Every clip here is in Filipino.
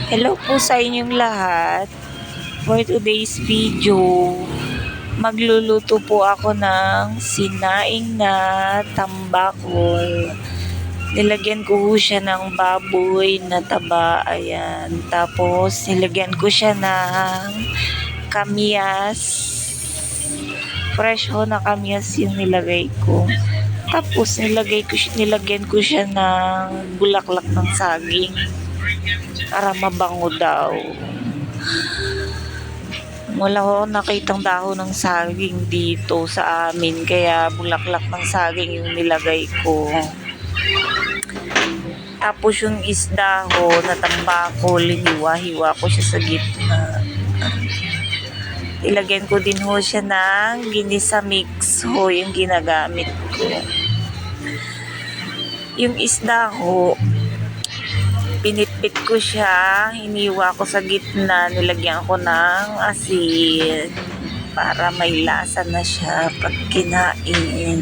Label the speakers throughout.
Speaker 1: Hello po sa inyong lahat. For today's video, magluluto po ako ng sinaing na tambakol. Nilagyan ko siya ng baboy na taba. Ayan. Tapos, nilagyan ko siya ng kamyas. Fresh ho na kamyas yung nilagay ko. Tapos, nilagyan ko siya ng bulaklak ng saging para mabango daw. Wala ko nakitang dahon ng saging dito sa amin, kaya bulaklak ng saging yung nilagay ko. Tapos yung isda ho na tambakol, hiniwa-hiwa ko siya sa gitna. Ilagyan ko din ho siya ng ginisa mix ho yung ginagamit ko. Yung isda ho, pinitpit ko siya, hiniwa ko sa gitna, nilagyan ko ng asin para may lasa na siya pag kinain.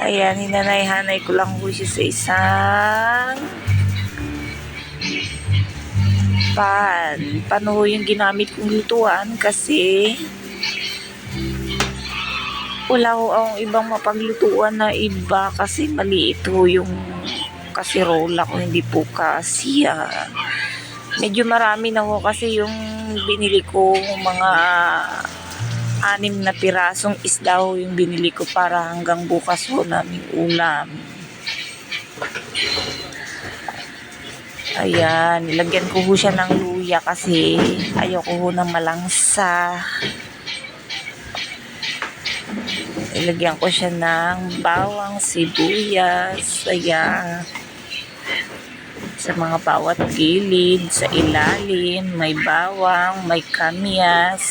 Speaker 1: Ayan, hinanay-hanay ko lang po siya sa isang pan. Paano yung ginamit kong lutuan kasi wala ko ang ibang mapaglutuan na iba kasi maliit ho yung kasirola ko, hindi po kasya. Medyo marami na ho kasi yung binili ko, mga 6 na pirasong isda ho yung binili ko para hanggang bukas ho naming ulam. Ayan, nilagyan ko ho siya ng luya kasi ayoko ho ng malangsa. Ilagyan ko siya ng bawang, sibuyas, ayan. Sa mga bawat gilid, sa ilalim, may bawang, may kamyas.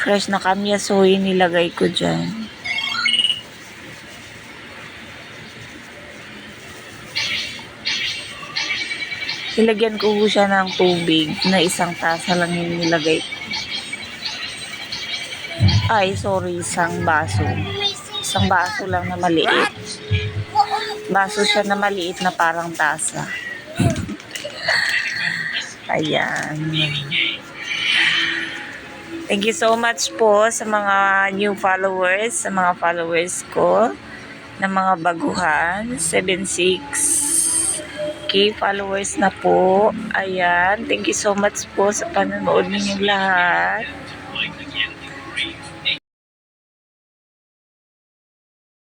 Speaker 1: Fresh na kamyas ho yung nilagay ko dyan. Ilagyan ko siya ng tubig na 1 tasa lang yung nilagay ko. Ay, sorry, 1 baso. 1 baso lang na maliit. Baso siya na maliit na parang tasa. Ayan. Thank you so much po sa mga new followers, sa mga followers ko, na mga baguhan. 76K followers na po. Ayan. Thank you so much po sa panonood ninyong lahat.